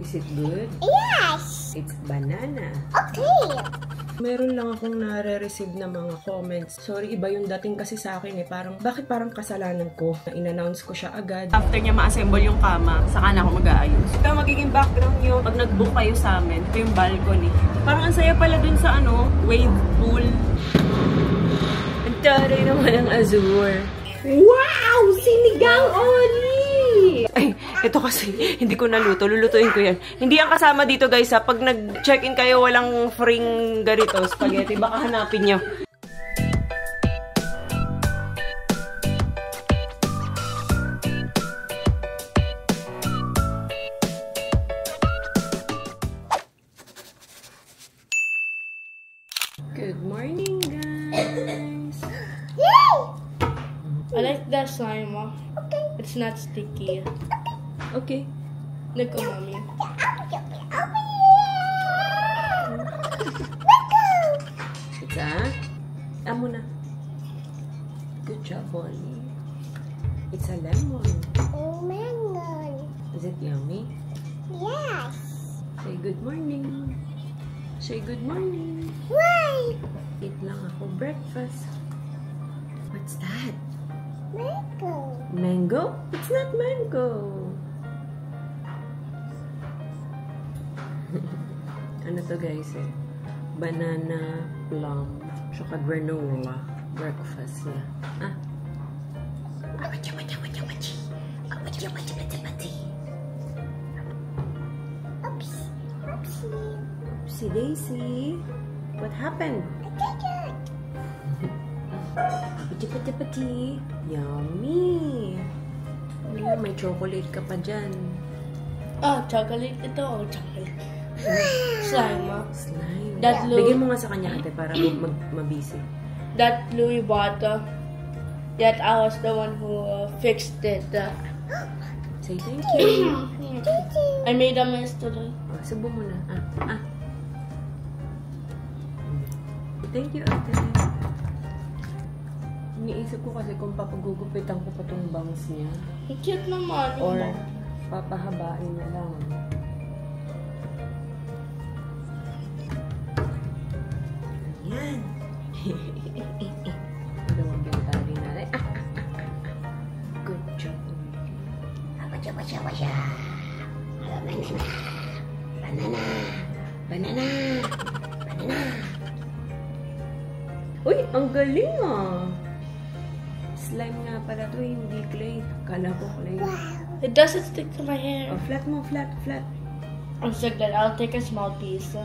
Is it good? Yes. It's banana. Okay. Meron lang akong nare-receive na mga comments. Sorry, iba yung dating kasi sa akin eh. Bakit parang kasalanan ko? In-announce ko siya agad. After niya ma-assemble yung kama, saka na ako mag-aayos. Ito magiging background nyo pag nag-book kayo sa amin. Ito yung balcony. Parang ang saya pala dun sa wave pool. Ang taray naman ang azure. Wow! Sinigang Oli! Ay, ito kasi, hindi ko naluto. Lulutuin ko yan. Hindi yan kasama dito guys ha. Pag nag-check-in kayo, walang freeing ganito, spaghetti. Baka hanapin nyo. Good morning guys! I like that slime. Okay. It's not sticky. Okay. Look at mommy. Isa. Amo na. Good job, Bonnie. It's a lemon. Mango. Is it yummy? Yes. Say good morning. Say good morning. Why? Eat lang ako breakfast. What's that? Mango. Mango? It's not mango. Ano to guys eh? Banana, plum, saka granola. Breakfast niya. Ah? Oops. Oopsie. Oopsie daisy. What happened? Pati-pati-pati. Yummy. Wala, may chocolate ka pa dyan. Oh, chocolate ito. Oh, chocolate. Slime. Slime. That Bigyan mo nga sa kanya ate para mabisi. That Louis Vuitton. That I was the one who fixed it. Say thank you. I made a mess today. Oh, subo mo na. Thank you ate. Iniisip ko kasi kung papagugupitan ko pa tong bangs niya. Cute naman. Or papahabain na lang. Yan. Dalawang bintari natin. Good job. Washa. Banana. Uy, ang galing ah. Slime nga pala to, hindi clay. Kala ko clay. It doesn't stick to my hair. Oh, flat mo, flat. I'm so good. I'll take a small piece.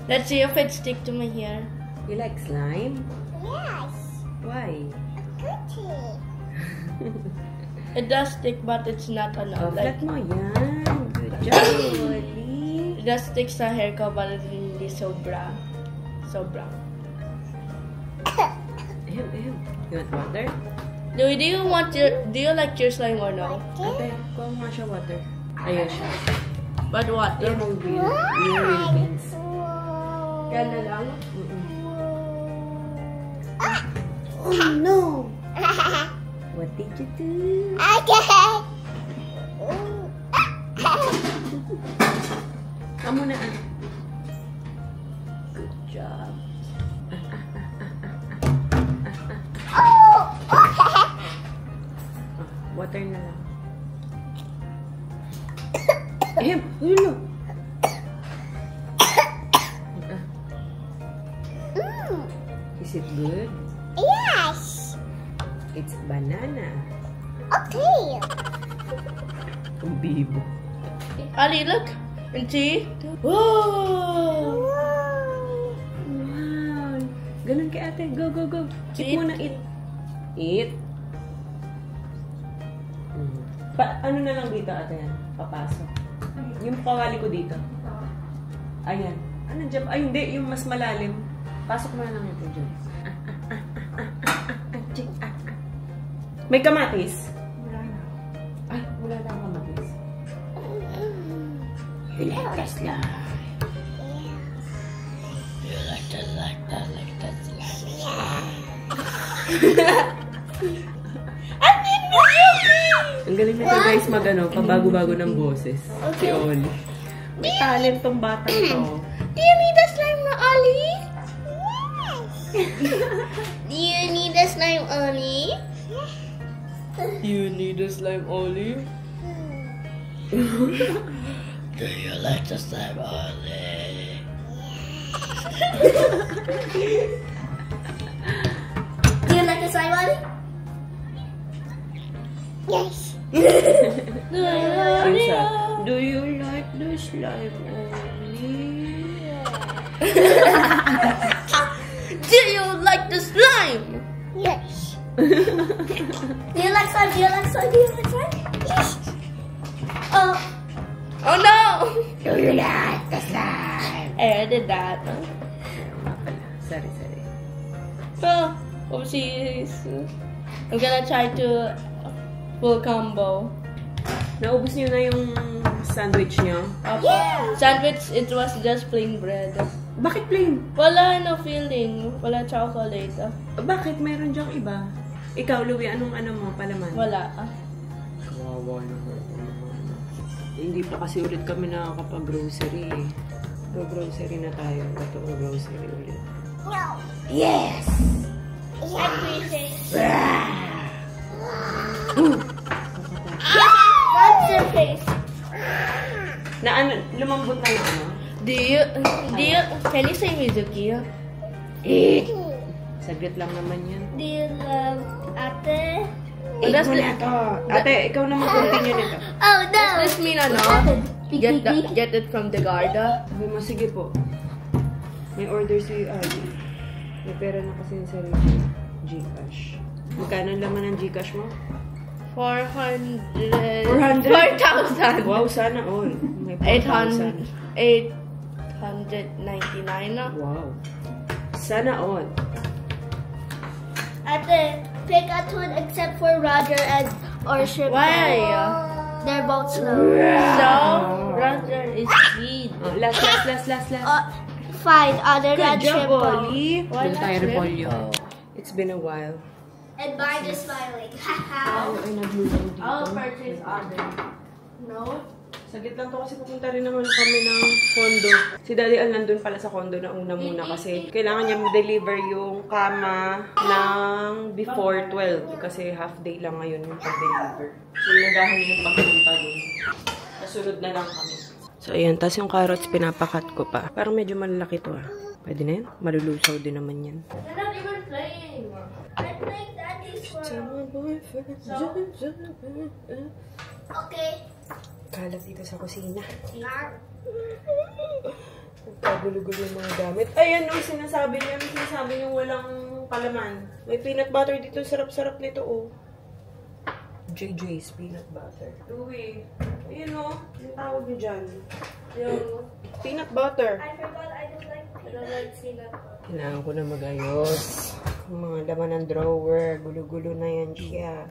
Let's see if it sticks to my hair. You like slime? Yes. Why? Cookie. It does stick, but it's not Oh, enough. flat mo, yan. Good job, Wally. It does stick sa hair ko, but it's really so brown. So brown. Ehem. You want water? Louis, do you like your slime or no? Ate, kuha mo nga siya water. Ayan siya. But what? Yan ang real beans. Ganda lang? Oh no! What did you do? Amo na. Good job. Water na lang. Ulo. Is it good? Yes. It's banana. Okay. Ang bibo. Ali, look. And see? Whoa! Wow! Ganun kay ate. Go. Eat muna, eat. Eat. Ano na lang dito ate yan? Papasok. Yung kawali ko dito. Ayan. Ano dyan? Ay, hindi. Yung mas malalim. Pasok mo na lang ito dyan. May kamatis? Wala na. Ay, wala na kamatis. You like that slime? You like that slime? I need more yogurt! Ang galing nito guys pabago-bago ng boses. Si Oli. May talent tong batang to. Do you need a slime na, Ollie? Do you need a slime, Ollie? You need a slime, Oli? Do you like the slime, Ollie? Do you like the slime, Ollie? Yes. Do you like the slime, Oli? Do you like the slime? Yes. Do you like slime? Do you like slime? Do you like slime? Yes. Oh no! Do you like the slime? I did that. Sorry. Oh, oopsies. I'm gonna try to full combo. Naubos niyo na yung sandwich niyo? Yeah! Sandwich, it was just plain bread. Bakit plain? Wala no filling. Wala chocolate. Bakit? Meron diyang iba. Ikaw, Louie, anong mo, palaman? Wala. Kawawa naman. Hindi pa kasi ulit kami nakakapag-grocery eh. Go-grocery na tayo. Ito ang grocery ulit. No. Yes! That's your face. Lumambot na yung ano? Can you say Mizuki? Saglit lang naman yan. Do you love ate? That's na to. Ate, ikaw naman continue nito. Oh no! Does this mean ano? Get it from the Garda? Sabi mo, sige po. May order si Adi. May pera na kasi yung sarili. Gcash. Magkano ang laman ng Gcash mo? 400. 400? 4,000. Wow, sana all. May 4,000. 899 na. Wow. Sana all. Ate, pick a twin except for Roger and Orship. Why? They're both slow. So, Roger is speed. Oh, last. Fine, other Good red job, triple. Oli. Why Doon not tayo repolyo. triple? It's been a while. And mine is smiling. Haha. Ay, naghulog dito. I'll purchase other. No? Saglit lang to kasi pupunta rin naman kami ng condo. Si Daddy Al nandun pala sa condo na una muna kasi kailangan niya ma-deliver yung kama ng before 12 kasi half day lang ngayon yung pag-deliver. So, inagahan niya yung pagpunta dun. Kasunod na lang kami. So, ayan. Tapos yung carrots, pinapakat ko pa. Parang medyo malalaki to ah. Pwede na yan. Malulusaw din naman yan. We're not even playing. I'm playing Daddy's world. Okay. Kalat dito sa kusina. Nar. Nagkagulo-gulo yung mga gamit. Ayan, no, sinasabi niya walang palaman. May peanut butter dito. Sarap-sarap nito, oh. JJ's peanut butter. Louie, ayan, oh. Yung tawag niyo dyan. Yung peanut butter. I forgot I don't like peanut butter. Kailangan ko na magayos. Yung mga laman ng drawer. Gulo-gulo na yan siya.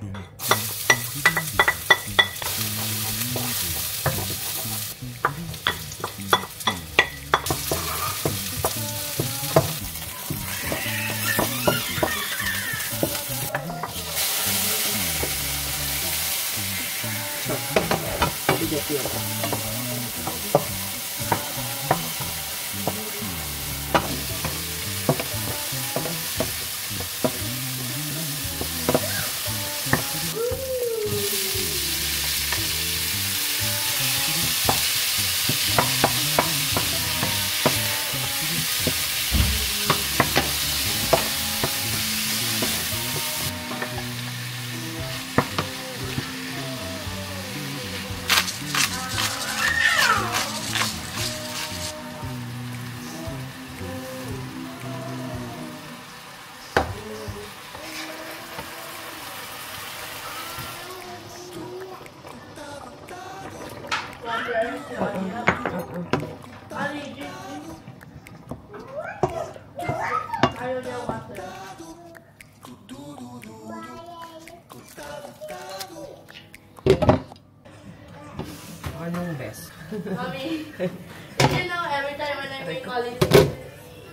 Anong best? Mommy, you know, every time when I make Ollie,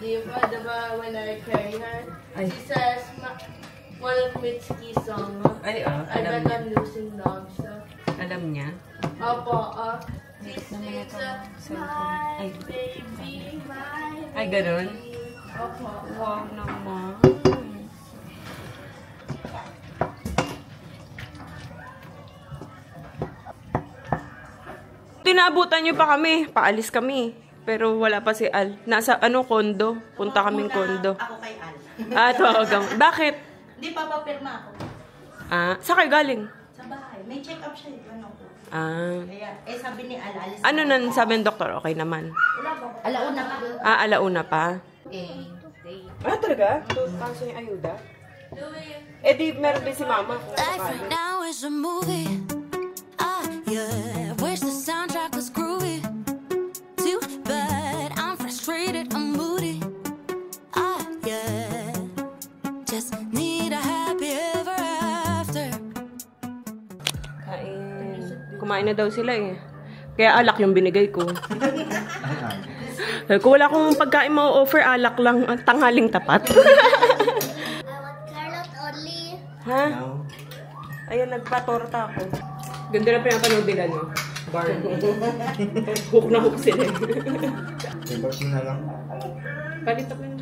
diba, when I carry her, she says, one of Mitski's song. Ay, I alam bet niya. I'm losing dogs. Alam niya. Opo, Wait this naman is ito. my Cellphone. Ay. baby, my Ay, ganun? Opo. Wow naman. Tinabutan niyo pa kami. Paalis kami. Pero wala pa si Al. Nasa kondo. Punta kaming kondo. Ako kay Al. Tawagan. Bakit? Hindi pa papirma ako. Saan kayo galing? Sa bahay. May check-up siya. Ano ko. Kaya, sabi ni Al, alis Ano nan sabi ng doktor? Okay naman. Alauna pa. Alauna pa. Talaga? 2,000 yung ayuda? Di meron din si mama. Life right now is a movie. Yeah. Wish the soundtrack was groovy. Too bad I'm frustrated, I'm moody. Yeah. Just need a happy ever after. Kain. Kumain na daw sila eh. Kaya alak yung binigay ko. Kung wala akong pagkain ma-offer, alak lang. Tanghaling tapat. I want carrot only. Ha? Ayun, nagpa-torta ako. Ganda na pinapanood nila, no? Barn. Hook na hook sila. Remote mo na lang. Palito ko yun.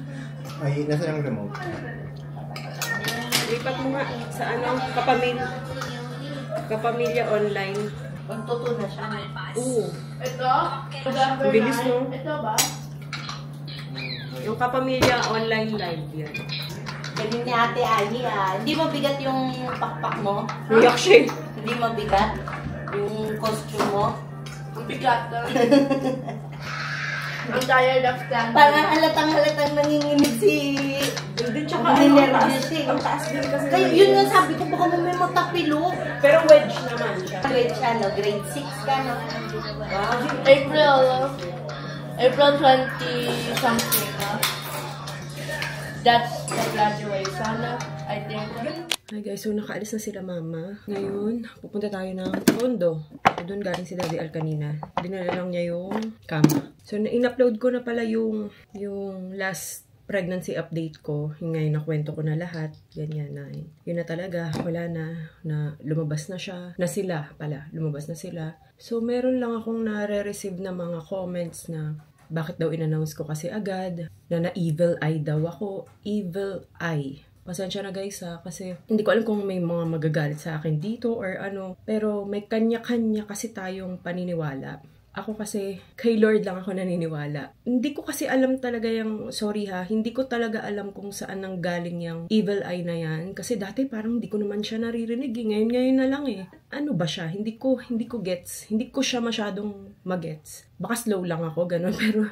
Ay, nasa yung remote? Lipat mo nga sa Kapamilya online. Magtuto na siya. Oo. Ito? Ang bilis, no? Ito ba? Yung Kapamilya online live yan. Galing ni Ate Ani Hindi mabigat yung pakpak mo? Uyak siya. Hindi mabigat yung costume mo? Ang bigat. I'm tired of standing. Parang halatang nanginginig si... Hindi, Ninervous siya. Ang taas din kasi. Kaya yun nga sabi ko, baka may matapilo. Pero wedge naman siya. Grade siya, no? Grade 6 ka, no? April 20 something. That's the graduation, I think. Hi guys, so nakaalis na sila mama. Ngayon, pupunta tayo ng kondo. Doon galing si Daddy Al kanina. Dinala lang niya yung kama. So, in-upload ko na pala yung last pregnancy update ko. Yung ngayon, nakwento ko na lahat. Ganyan na. Yun na talaga. Wala na lumabas na siya. Lumabas na sila. So, meron lang akong nare-receive na mga comments na bakit daw in-announce ko kasi agad. Na evil eye daw ako. Evil eye. Pasensya na guys kasi hindi ko alam kung may mga magagalit sa akin dito or ano. Pero may kanya-kanya kasi tayong paniniwala. Ako kasi, kay Lord lang ako naniniwala. Hindi ko kasi alam talaga hindi ko talaga alam kung saan nang galing yung evil eye na yan. Kasi dati parang hindi ko naman siya naririnig. Ngayon na lang eh. Ano ba siya? Hindi ko gets. Hindi ko siya masyadong magets. Baka slow lang ako, ganun. Pero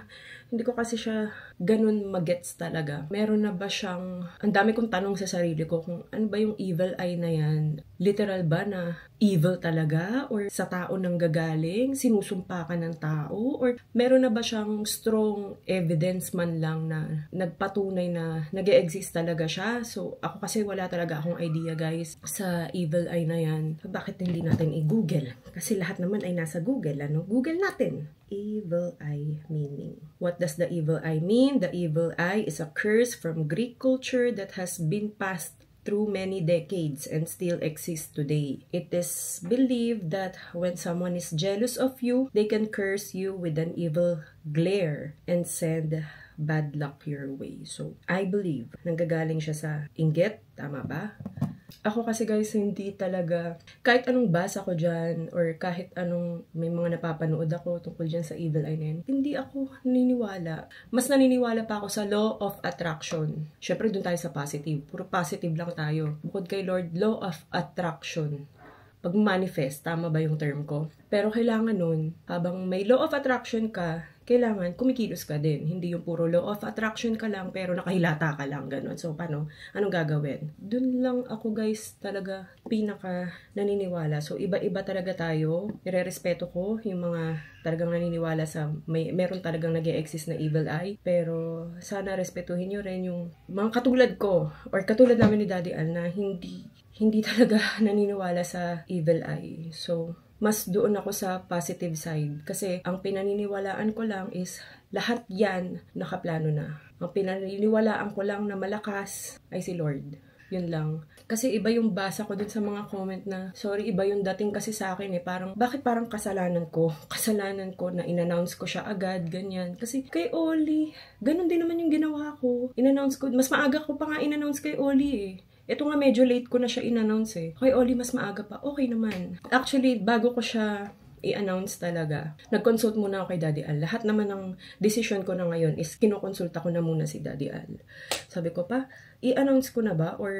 hindi ko kasi siya ganun magets talaga. Meron na ba siyang... Ang dami kong tanong sa sarili ko kung ano ba yung evil eye na yan. Literal ba na evil talaga? Or sa tao nang gagaling? Sinusumpa ka ng tao? Or meron na ba siyang strong evidence man lang na nagpatunay na nag-e-exist talaga siya? So, ako kasi wala talaga akong idea guys sa evil eye na yan. Bakit hindi natin i-google? Kasi lahat naman ay nasa Google, ano? Google natin. Evil eye meaning. What does the evil eye mean? The evil eye is a curse from Greek culture that has been passed through many decades and still exists today. It is believed that when someone is jealous of you, they can curse you with an evil glare and send bad luck your way. So, I believe nanggagaling siya sa inggit. Tama ba? Ako kasi guys, hindi talaga, kahit anong basa ko dyan, or kahit anong may mga napapanood ako tungkol dyan sa evil eye na yun, hindi ako naniniwala. Mas naniniwala pa ako sa law of attraction. Syempre, dun tayo sa positive. Puro positive lang tayo. Bukod kay Lord, law of attraction. Pag-manifest, tama ba yung term ko? Pero kailangan nun, habang may law of attraction ka, kailangan kumikilos ka din. Hindi yung puro law of attraction ka lang, pero nakahilata ka lang, ganun. So, paano? Anong gagawin? Dun lang ako, guys, talaga pinaka naniniwala. So, iba-iba talaga tayo. Nire-respeto ko yung mga talagang naniniwala sa meron talagang nag-e-exist na evil eye. Pero, sana respetuhin nyo rin yung mga katulad ko, or katulad namin ni Daddy Al na hindi talaga naniniwala sa evil eye. So, mas doon ako sa positive side. Kasi ang pinaniniwalaan ko lang is lahat yan nakaplano na. Ang pinaniniwalaan ko lang na malakas ay si Lord. Yun lang. Kasi iba yung basa ko dun sa mga comment na, sorry, iba yung dating kasi sa akin eh. Parang, bakit parang kasalanan ko? Kasalanan ko na in-announce ko siya agad, ganyan. Kasi kay Oli, ganun din naman yung ginawa ko. In-announce ko, mas maaga ko pa nga in-announce kay Oli eh. Ito nga medyo late ko na siya in-announce eh. Kay Oli, mas maaga pa. Okay naman. Actually, bago ko siya i-announce talaga, nag-consult muna ako kay Daddy Al. Lahat naman ng decision ko na ngayon is kinokonsulta ko na muna si Daddy Al. Sabi ko pa, i-announce ko na ba or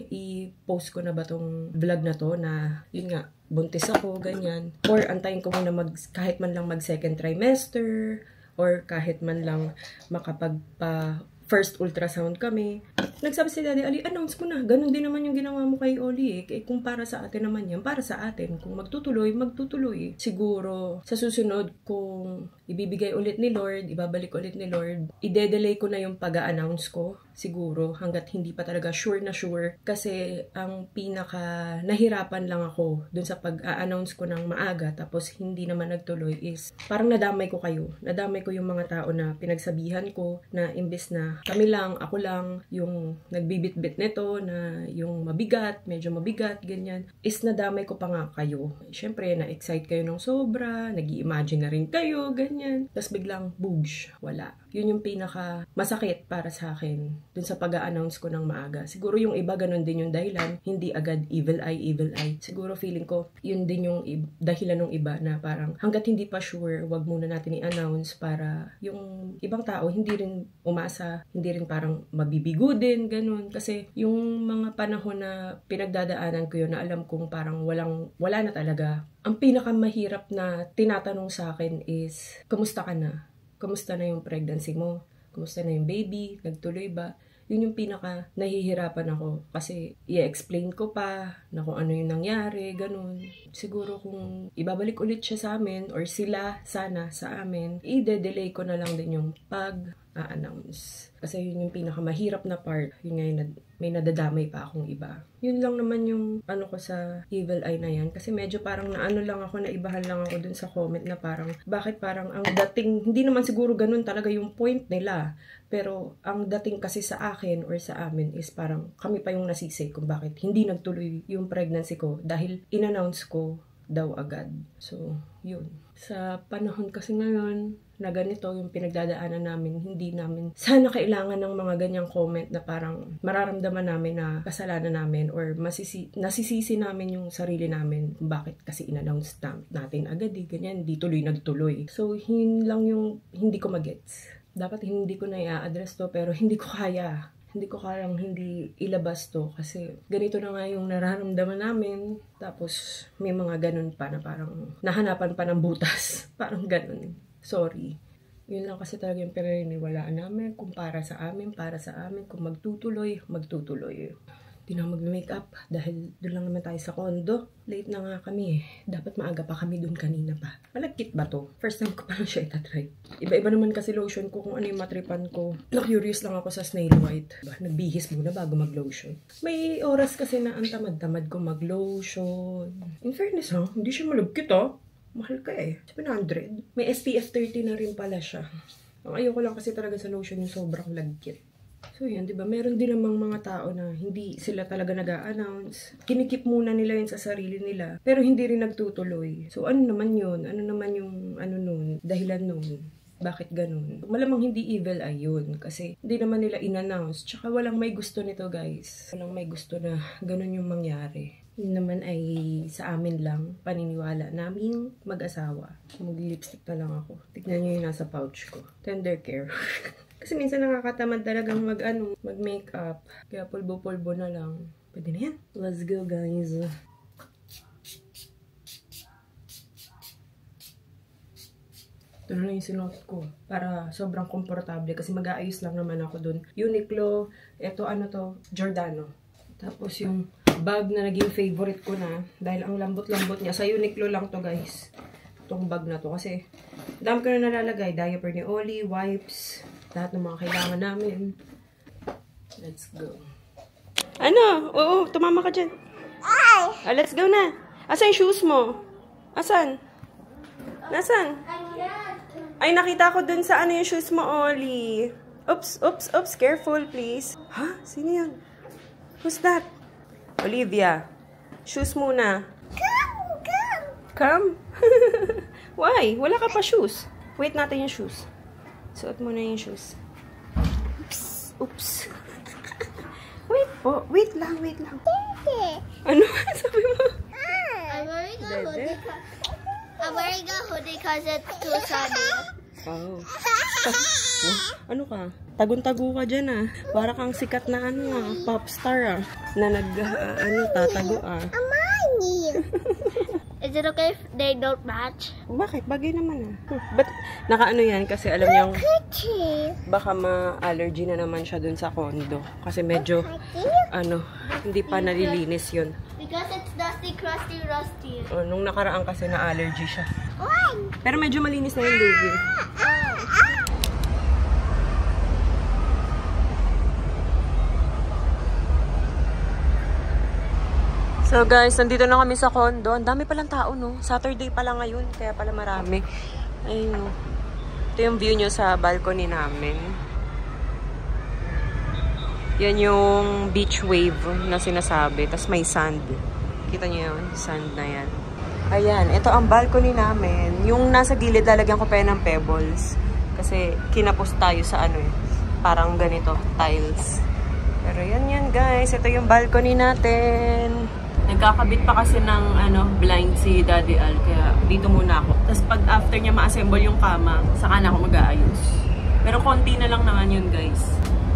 i-post ko na ba tong vlog na to na yun nga, buntis ako, ganyan. Or antayin ko muna kahit man lang mag second trimester or kahit man lang makapagpa first ultrasound kami. Nagsabi si Daddy Ali, announce mo na. Ganun din naman yung ginawa mo kay Oli eh. Kung para sa atin naman yan, para sa atin. Kung magtutuloy, magtutuloy. Siguro, sa susunod, kung ibibigay ulit ni Lord, ibabalik ulit ni Lord, ide-delay ko na yung pag-a-announce ko. Siguro, hanggat hindi pa talaga sure na sure. Kasi, ang pinaka nahirapan lang ako dun sa pag-a-announce ko ng maaga, tapos hindi naman nagtuloy is, parang nadamay ko kayo. Nadamay ko yung mga tao na pinagsabihan ko na imbes na kami lang, ako lang, yung nagbibit-bit nito, na yung mabigat, medyo mabigat, ganyan, is nadamay ko pa nga kayo. Siyempre, na-excite kayo ng sobra, nag-i-imagine na rin kayo, ganyan. Tapos biglang, boogsh, wala. Yun yung pinaka masakit para sa akin dun sa pag-a-announce ko ng maaga. Siguro yung iba ganun din yung dahilan, hindi agad evil eye. Siguro feeling ko, yun din yung dahilan ng iba na parang hanggat hindi pa sure, wag muna natin i-announce para yung ibang tao hindi rin umasa, hindi rin parang mabibigo din, ganun. Kasi yung mga panahon na pinagdadaanan ko yun na alam kong parang wala na talaga. Ang pinakamahirap na tinatanong sa akin is, kamusta ka na? Kamusta na yung pregnancy mo? Kamusta na yung baby? Nagtuloy ba? Yun yung pinaka nahihirapan ako. Kasi i-explain ko pa na kung ano yung nangyari, ganun. Siguro kung ibabalik ulit siya sa amin or sila sana sa amin, i-delay ko na lang din yung pag-a-announce. Kasi yun yung pinakamahirap na part. Yun nga may nadadamay pa akong iba. Yun lang naman yung ano ko sa evil eye na yan. Kasi medyo parang naibahan lang ako dun sa comment na parang, bakit parang ang dating, hindi naman siguro ganun talaga yung point nila. Pero ang dating kasi sa akin or sa amin is parang kami pa yung nasisi kung bakit hindi nagtuloy yung pregnancy ko dahil in-announce ko daw agad. So, yun. Sa panahon kasi ngayon na ganito yung pinagdadaanan namin, hindi namin sana kailangan ng mga ganyang comment na parang mararamdaman namin na kasalanan namin or nasisisi namin yung sarili namin kung bakit kasi in-announce natin agad ganyan, di nagtuloy. So, yun lang yung hindi ko magets. Dapat hindi ko na i-address to pero hindi ko kaya. Hindi ko kayang hindi ilabas to kasi ganito na nga yung nararamdaman namin. Tapos may mga ganun pa na parang nahanapan pa ng butas. Parang ganun. Sorry. Yun lang kasi talaga yung pinaniniwalaan namin. Kung para sa amin, kung magtutuloy. Di na mag-makeup dahil doon lang naman tayo sa condo. Late na nga kami Dapat maaga pa kami doon kanina pa. Malagkit ba to? First time ko pa lang siya itatry. Iba-iba naman kasi lotion ko kung ano yung matripan ko. Na-curious lang ako sa Snail White. Nagbihis muna bago mag-lotion. May oras kasi na ang tamad-tamad ko mag-lotion. In fairness hindi siya malagkit Mahal ka 700. May SPF 30 na rin pala siya. Ang ayoko lang kasi talaga sa lotion yung sobrang lagkit. So yan, diba? Meron din namang mga tao na hindi sila talaga nag-a-announce. Kinikip muna nila yun sa sarili nila. Pero hindi rin nagtutuloy. So ano naman yun? Ano naman yung dahilan nun? Bakit ganun? Malamang hindi evil eye yun. Kasi hindi naman nila in-announce. Tsaka walang may gusto nito guys. Walang may gusto na ganun yung mangyari. Yun naman ay sa amin lang, paniniwala namin mag-asawa. Mag-lipstick na lang ako. Tignan nyo yung nasa pouch ko. Tender care. Kasi minsan nakakatamad talagang mag-makeup. Kaya pulbo-pulbo na lang. Pwede na yan. Let's go guys. Ito na yung sinuot ko. Para sobrang komportable. Kasi mag-aayos lang naman ako dun. Uniqlo. Ito Giordano. Tapos yung bag na naging favorite ko na. Dahil ang lambot-lambot niya. Sa Uniqlo lang to guys. Itong bag na to. Kasi dami ko na nalalagay. Diaper ni Oli, wipes. Lahat ng mga kailangan namin. Let's go. Oo, tumama ka dyan. Let's go na. Asan yung shoes mo? Asan? Nasaan? Ay, nakita ko dun sa yung shoes mo, Oli. Oops. Careful, please. Ha? Sino yan? Who's that? Olivia. Shoes muna. Come? Why? Wala ka pa shoes. Wait natin yung shoes. Suot muna yung shoes. Oops. Wait po. Wait lang. Ano? Sabi mo? I'm wearing a hoodie because it's too sunny. Oh. Ano ka? Tagun-tago ka dyan ah. Para kang sikat na pop star na tatago Is it okay if they don't match? Bakit? Bagay naman But nakaano yan kasi alam niyang baka ma-allergy na naman siya dun sa condo. Kasi medyo hindi pa nalilinis yun. Because it's dusty, crusty, rusty. Nung nakaraan kasi na-allergy siya. Pero medyo malinis na yung lubi. So guys, nandito na kami sa condo. Ang dami palang tao, no? Saturday pala ngayon, kaya pala marami. Ayun, no? Ito yung view nyo sa balcony namin. Yan yung beach wave na sinasabi. Tapos may sand. Kita nyo yun? Sand na yan. Ayan, ito ang balcony namin. Yung nasa gilid, lalagyan ko pa yan ng pebbles. Kasi kinapos tayo sa parang ganito, tiles. Pero yan guys. Ito yung balcony natin. Nagkakabit pa kasi ng blind si Daddy Al, kaya dito muna ako. Tapos pag after niya ma-assemble yung kama, saka na ako mag-aayos. Pero konti na lang naman yun guys.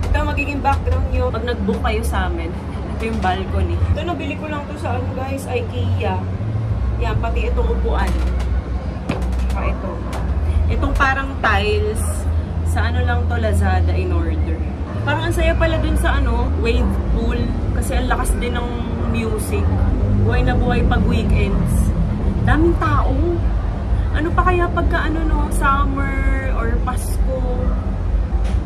Ito magiging background nyo pag nag-book kayo sa amin. Ito yung balcony. Ito nabili ko lang to sa guys, IKEA. Yan, pati itong upuan. Saka ito. Itong parang tiles, sa lang to, Lazada in order. Parang ang saya pala dun sa wave pool. Kasi ang lakas din ng music. Buhay na buhay pag weekends. Daming tao. Ano pa kaya pagka summer or Pasko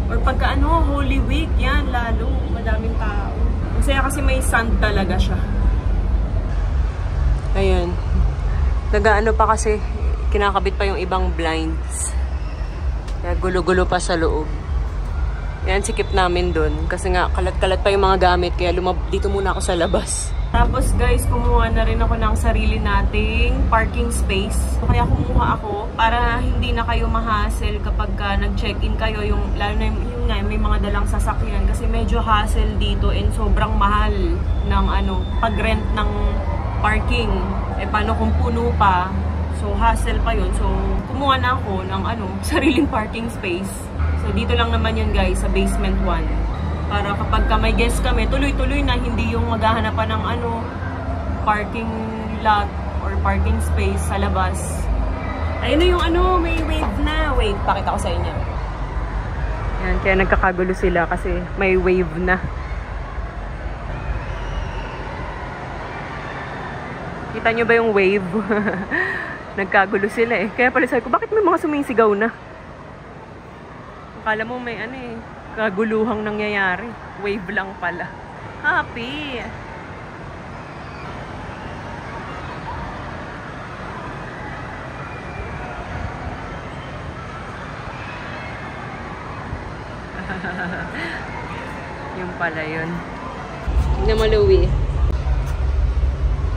or pagka Holy Week, yan lalo. Madaming tao. Masaya kasi may sand talaga siya. Ayan. Nagaano pa kasi, kinakabit pa yung ibang blinds. Kaya gulo-gulo pa sa loob. Yan, sikip namin dun. Kasi nga, kalat-kalat pa yung mga gamit. Kaya dito muna ako sa labas. Tapos guys, kumuha na rin ako ng sarili nating parking space. Kaya kumuha ako para hindi na kayo ma-hassle kapag nag-check-in kayo. Lalo na yung may mga dalang sasakyan. Kasi medyo hassle dito and sobrang mahal ng pag-rent ng parking. Paano kung puno pa? So, hassle pa yun. So, kumuha na ako ng sariling parking space. So, dito lang naman yun guys, sa basement 1. Para kapag may guest kami, tuloy-tuloy na, hindi yung maghahanapan ng parking lot or parking space sa labas. Ayun na yung may wave na. Wait, pakita ko sa inyo. Yan, kaya nagkakagulo sila kasi may wave na. Kita nyo ba yung wave? Nagkagulo sila Kaya pala sabi ko, bakit may mga sumisigaw na? Akala mo may kaguluhang nangyayari. Wave lang pala. Happy! Yung pala yun. Tignan mo, Louie.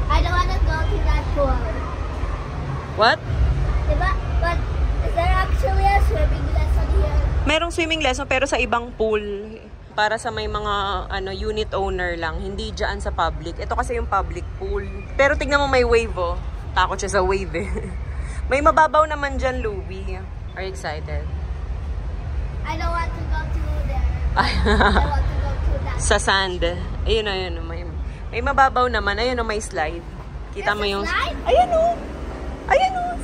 I don't want to go to that pool. What? Diba? But is there actually a swimming lesson here? Merong swimming lesson pero sa ibang pool. Para sa may mga unit owner lang. Hindi dyan sa public. Ito kasi yung public pool. Pero tignan mo may wave Takot siya sa wave May mababaw naman dyan, Louie. Are you excited? I don't want to go to there. I want to go to that. Sa sand. Ayun. May mababaw naman. Ayun may slide. Kita mo yung... Slide? Ayan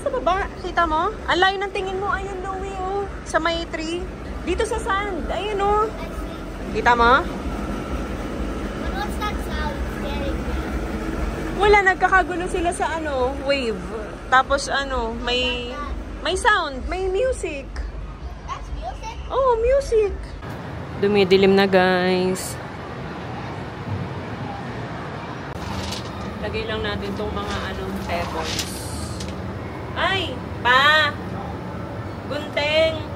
sa baba. Kita mo? Ang layo ng tingin mo. Ayun, Louie sa may tree. Dito sa sand. Ayun Let's see. Kita mo? But what's that sound? It's scaring me. Wala, nagkakagulo sila sa wave. Tapos may sound, may music. That's music? Oh, music. Dumidilim na, guys. Lagay lang natin tong mga pebbles. Ay! Pa! Gunteng!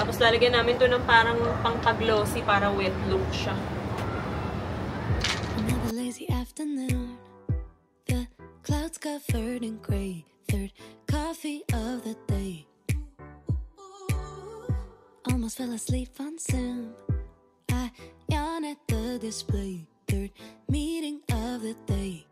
Tapos lalagyan namin to ng parang pang-glossy para wet look siya. afternoon. The clouds covered in gray. Third coffee of the day. Almost fell asleep on Zoom. I yawn at the display. Third meeting of the day.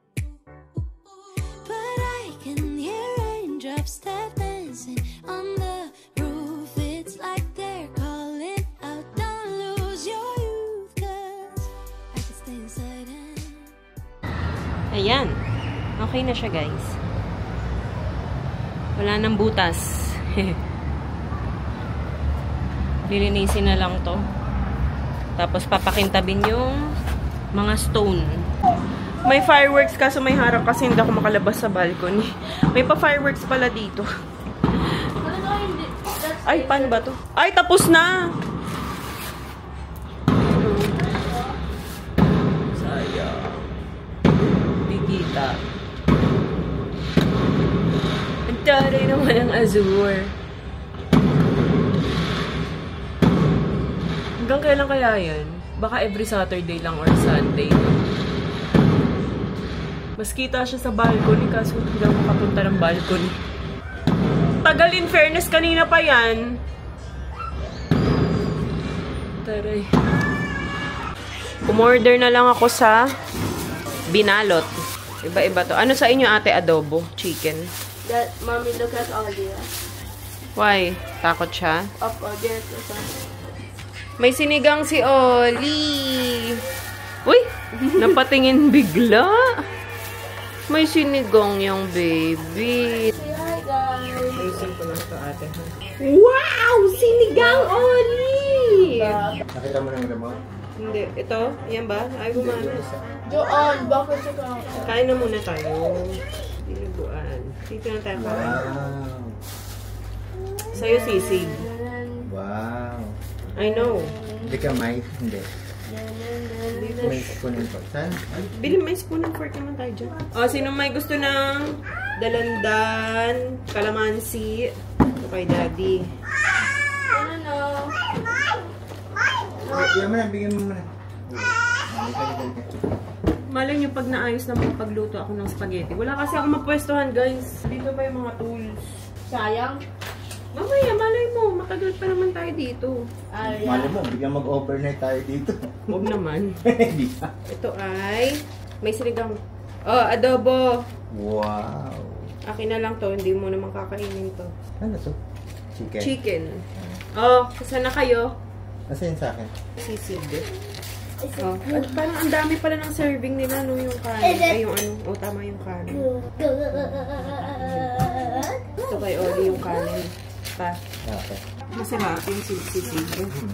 But I can hear raindrops tap dancing on the roof. It's like they're calling out, don't lose your youth, 'cause I can stay inside and... Ayan. Okay na siya, guys. Wala nang butas. Lilinisin na lang to. Tapos papakintabin yung mga stone. May fireworks kaso may harap kasi hindi ako makalabas sa balcony. May pa fireworks pala dito. Ay, paano ba to? Ay, tapos na! Sayang. Di kita. Ang taray naman ang azure. Hanggang kailan kaya yan? Baka every Saturday lang or Sunday. Mas kita siya sa balcony kaso hindi ako makapunta ng balcony. Tagal, in fairness, kanina pa yan. Taray. Umorder na lang ako sa binalot. Iba-iba to. Ano sa inyo, ate? Adobo? Chicken? That, mommy, look at Ollie. Why? Takot siya? Up, there's the sun. May sinigang si Oli. Uy! Napatingin bigla. May sinigang yung baby. Hi, guys. Ayusin ko lang ito, ate. Wow! Sinigang Oli! Nakita mo ng remote? Hindi. Ito? Yan ba? Ay, gumana. Joanne, bakit siya ka? Kain na muna tayo. Dinuguan. Dito na tayo kain. Wow. Sa'yo, sisig. Wow. I know. Hindi ka may? Hindi. May spoon and fork. Saan? Bili may spoon and fork naman tayo dyan. O, sino may gusto ng dalandan, kalamansi? Ito kay daddy. Bigyan mo na, bigyan mo muna. Malay nyo pag naayos na pagluto ako ng spaghetti. Wala kasi ako mapwestuhan, guys. Dito pa yung mga tools. Sayang. Mamaya, malay mo. Matagal pa naman tayo dito. Mali mo, bigyan mag-overnight tayo dito. Huwag naman. Hindi pa. Ito ay may sinigang. Oh, adobo. Wow. Akin na lang to. Hindi mo naman kakainin to. Ano to? Chicken. Chicken. Oh, saan na kayo? Nasa yun sa akin? Sisig. Oh. At parang ang dami pala ng serving nila, no, yung kanin. Ay, yung ano. Oh, tama yung kanin. Ito kay Oli yung kanin. Pa. Okay. Masarap yung sisig.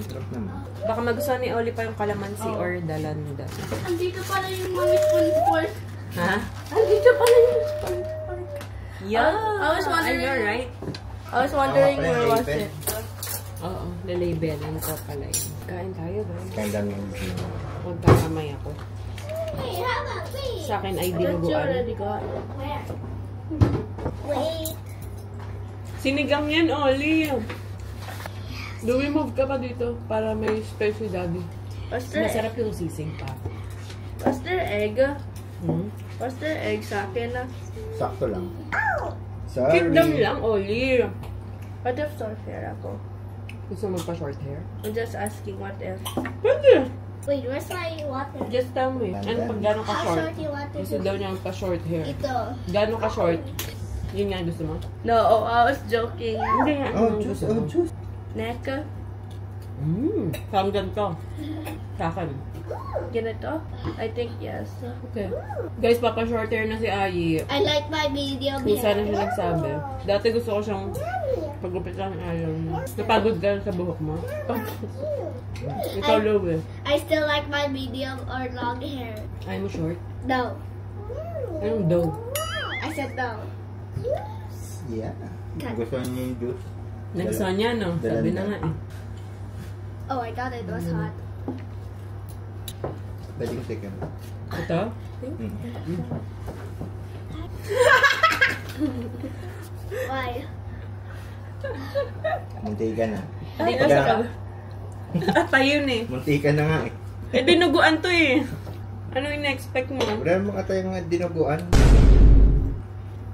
Sarap naman. Baka magustuhan ni Oli pa yung kalamansi or dalanda. Andito pala yung mommy spoon fork. Ha? Andito pala yung spoon fork. Yeah! I was wondering. I know, right? I was wondering where was it. Oo, lalabelin ko pala yun. Kain tayo, guys. Ganda ng Huwag kakamay ako. Wait, how about me? Sa akin ay I thought you dinuguan. already got it. Where? Wait. Sinigang yan, Oli. Lumimove ka pa dito para may space si Daddy. Was there, Masarap yung sisig pa. was there egg? Hmm? Was there egg sa akin na? sakto lang. Sorry. Kingdom lang, Oli. What if short hair ako? Gusto mo magpa-short hair? I'm just asking what if. Pwede. Wait, where's my water? Just tell me. Ano pag gano'n How ka-short? short you want it Gusto to daw be? niya magpa-short hair. Ito. Gano'n ka-short? Yun nga gusto mo? No, I was joking. Hindi nga. Oh, anong juice. gusto mo? Oh, juice. Neck? Parang ganito. Sa akin. Ganito? I think yes. Okay. Guys, papa-short hair na si Ayi. I like my medium Minsan na hair. siya nagsabi. Dati gusto ko siyang pagupit lang ayaw. Napagod ka sa buhok mo. Ikaw, Louie. I still like my medium or long hair. Ayaw mo short? No. Anong daw? I said no. Yeah. Gusto niya yung juice. Nagustuhan niya, no? Sabi na nga eh. Oh, I thought it was hot. Pwede ko second. Ito? Why? Munti ka na. Hindi na siya. At yun eh. Munti ka na nga eh. Eh, dinuguan to eh. Ano yung na-expect mo? Wala mo ka tayong dinuguan.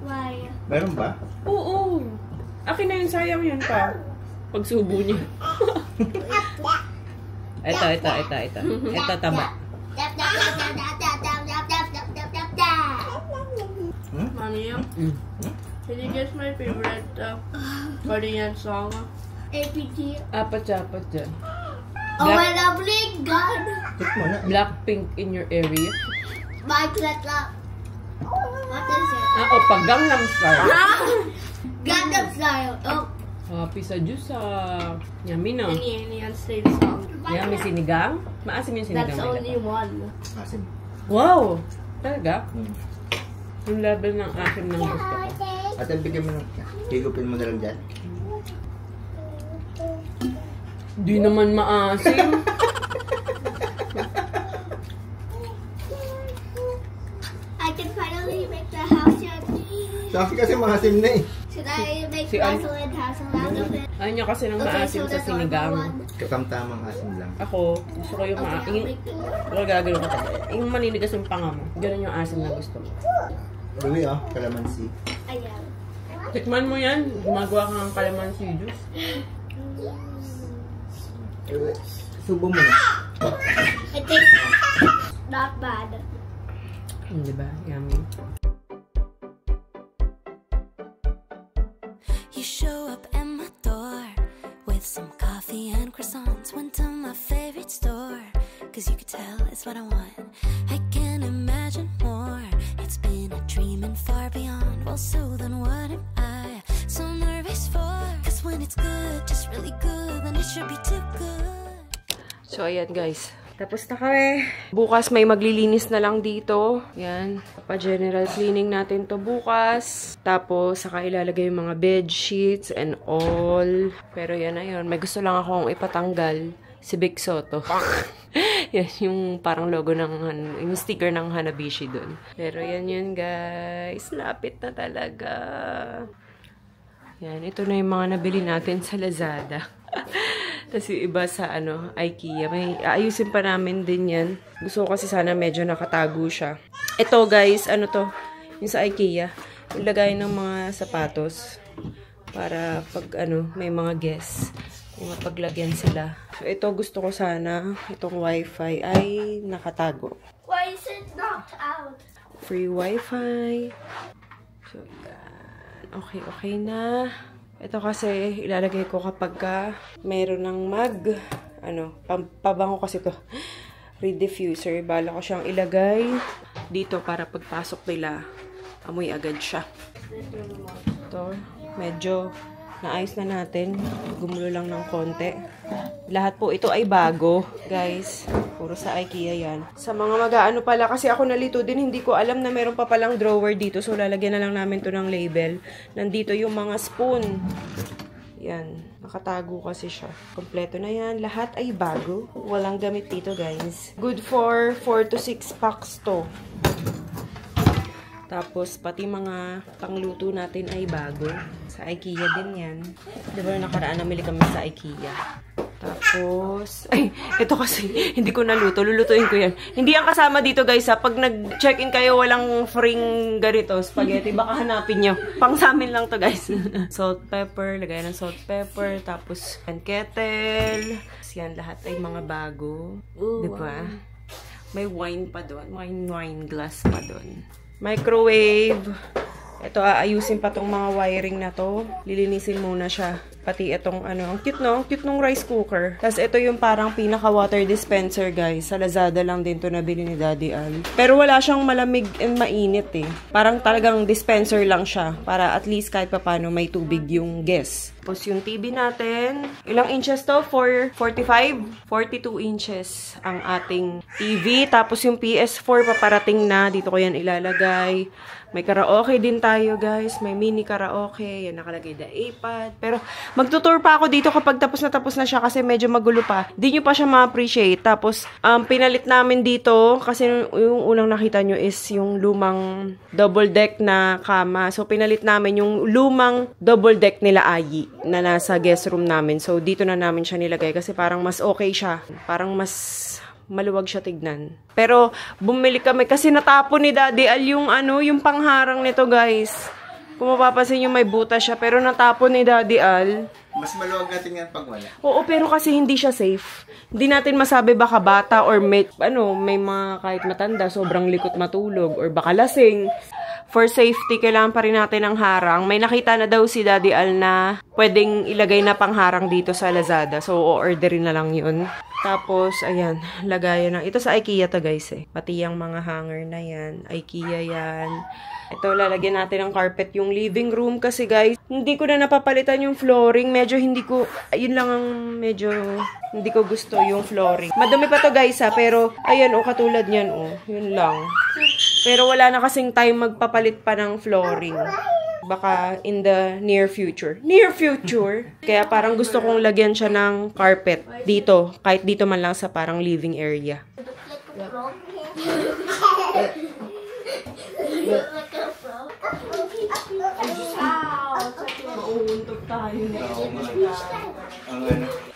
Why? Meron ba? Oo. Akin na yun, sayang yun pa. Pagsubo niya. Ito. Ito, taba. Dap, dap, dap, dap, dap, dap, dap, dap, dap, dap, dap, dap, dap. Mommy, can you guess my favorite Korean song? APT. Apat dyan. Oh, when I blink, God. Check mo na. Blackpink in your area. My clap. What is it? Pag Gangnam Style. Gangnam Style. Oh. Happy sa Diyos Yummy na. Any same song. Yummy sinigang? Maasim yung sinigang. That's only one. Asim. Wow! Talaga? Yung level ng asim ng gusto ko. At bigyan mo ng... Higupin mo na lang dyan. Di naman maasim. I can finally make the house yet. Sabi kasi maasim na eh. Should I make Si An- basil and hassle out of it? Ayaw niya kasi ng Okay, maasim so sa that's all sinigang. one. Katamtamang asim lang. Ako, gusto ko yung Okay, I'll maasim. make it. Wala gagawin ko talaga. Yung maninigas yung panga mo. Ganun yung asim na gusto mo. Ruwi kalamansi. Ayan. Tikman mo yan. Gumagawa ka ng calamansi juice. Subo mo na. It tastes not bad. Diba? Yummy. You show up at my door with some coffee and croissants. Went to my favorite store, cause you could tell it's what I want. I can't imagine more. It's been a dream and far beyond. Well, so then what am I so nervous for? Cause when it's good, just really good, then it should be too good. So, ayan guys. Tapos na kami. Bukas may maglilinis na lang dito. Yan. Pa-general cleaning natin to bukas. Tapos, saka ilalagay yung mga bed sheets and all. Pero yan na yun. May gusto lang akong ipatanggal. Si Big Soto. Yan yung parang logo ng, yung sticker ng Hanabishi dun. Pero yan yun guys. Lapit na talaga. Yan. Ito na yung mga nabili natin sa Lazada. Tapos yung iba sa IKEA. May aayusin pa namin din yan. Gusto ko kasi sana medyo nakatago siya. Ito guys, ano to? Yung sa IKEA. Ilagay ng mga sapatos. Para pag may mga guests. Yung paglagyan sila. So ito gusto ko sana, itong wifi ay nakatago. Why is it knocked out? Free wifi. So yan. Okay na. Ito kasi ilalagay ko kapag mayroon ng pabango kasi to. Reed diffuser. Bala ko siyang ilagay dito para pagpasok nila, amoy agad siya. Ito, medyo naayos na natin. Gumulo lang ng konti. Lahat po ito ay bago, guys. Puro sa IKEA yan. Sa mga mag-aano pala, kasi ako nalito din, hindi ko alam na meron pa palang drawer dito. So, lalagyan na lang namin to ng label. Nandito yung mga spoon. Yan. Nakatago kasi siya. Kompleto na yan. Lahat ay bago. Walang gamit dito, guys. Good for 4 to 6 packs to. Tapos, pati mga pangluto natin ay bago. Sa IKEA din yan. Diba nakaraan namili kami sa IKEA. Tapos, ay, ito kasi, hindi ko naluto. Lulutuin ko yan. Hindi yan kasama dito, guys, ha. Pag nag-check-in kayo, walang free ganito, spaghetti. Baka hanapin nyo. Pang sa amin lang to, guys. Salt, pepper. Lagay ng salt, pepper. Tapos, kettle. Yan, lahat ay mga bago. Diba? May wine pa doon. Wine glass pa doon. Microwave. Ito, aayusin pa tong mga wiring na to. Lilinisin muna siya. Pati itong ang cute no? Ang cute nung rice cooker. Tapos ito yung parang pinaka-water dispenser, guys. Sa Lazada lang din to nabili ni Daddy Al. Pero wala siyang malamig and mainit eh. Parang talagang dispenser lang siya. Para at least kahit papano may tubig yung guest. Tapos yung TV natin. Ilang inches to? 45? 42 inches ang ating TV. Tapos yung PS4 paparating na. Dito ko yan ilalagay. May karaoke din tayo, guys. May mini karaoke. Yan, nakalagay na iPad. Pero, magtutour pa ako dito kapag tapos na siya kasi medyo magulo pa. Di nyo pa siya ma-appreciate. Tapos, pinalit namin dito kasi yung unang nakita nyo is yung lumang double deck na kama. So, pinalit namin yung lumang double deck nila Ayi na nasa guest room namin. So, dito na namin siya nilagay kasi parang mas okay siya. Parang mas maluwag siya tignan. Pero, bumili kami kasi natapon ni Daddy Al yung yung pangharang nito, guys. Kung mapapansin nyo, may butas siya, pero natapon ni Daddy Al. Mas maluwag natin yan pag wala. Oo, pero kasi hindi siya safe. Hindi natin masabi baka bata or may mga kahit matanda, sobrang likot matulog, or baka lasing. For safety, kailangan pa rin natin ng harang. May nakita na daw si Daddy Al na pwedeng ilagay na pangharang dito sa Lazada. So, o-orderin na lang yun. Tapos, ayan, lagayan ng... Ito sa IKEA to, guys, eh. Pati yung mga hanger na yan. IKEA yan. Ito, lalagyan natin ng carpet yung living room kasi, guys, hindi ko na napapalitan yung flooring. Medyo hindi ko... Ayun lang ang medyo... Hindi ko gusto yung flooring. Madumi pa to, guys, ha. Pero, ayan, katulad niyan, Yun lang. Pero wala na kasing time magpapalit pa ng flooring. Baka in the near future. Near future! Kaya parang gusto kong lagyan siya ng carpet dito. Kahit dito man lang sa parang living area.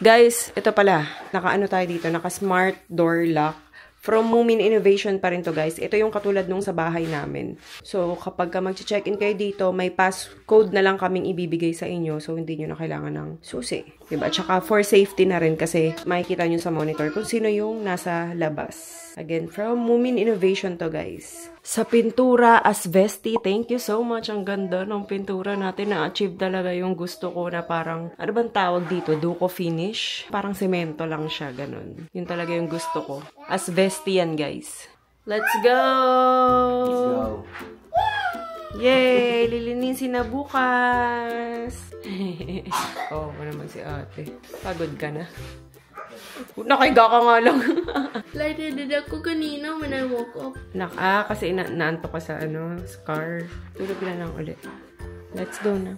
Guys, ito pala. Naka-ano tayo dito? Naka-smart door lock. From Moomin Innovation pa rin to, guys. Ito yung katulad nung sa bahay namin. So, kapag ka mag-check-in kayo dito, may passcode na lang kaming ibibigay sa inyo. So, hindi nyo na kailangan ng susi. Diba? Tsaka for safety na rin kasi makikita nyo sa monitor kung sino yung nasa labas. Again, from Moomin Innovation to, guys. Sa pintura, Asvesti, thank you so much. Ang ganda ng pintura natin. Na-achieve talaga yung gusto ko na parang, ano bang tawag dito? Duco finish? Parang semento lang siya, ganun. Yun talaga yung gusto ko. Asvesti yan, guys. Let's go! Let's go! Yay! Lilinisin na bukas! Oh, ano naman si ate. Pagod ka na. Nakahiga ka nga lang. Lightheaded ako kanina when I woke up. Kasi naanto ka sa sa car. Tulog na lang ulit. Let's go na.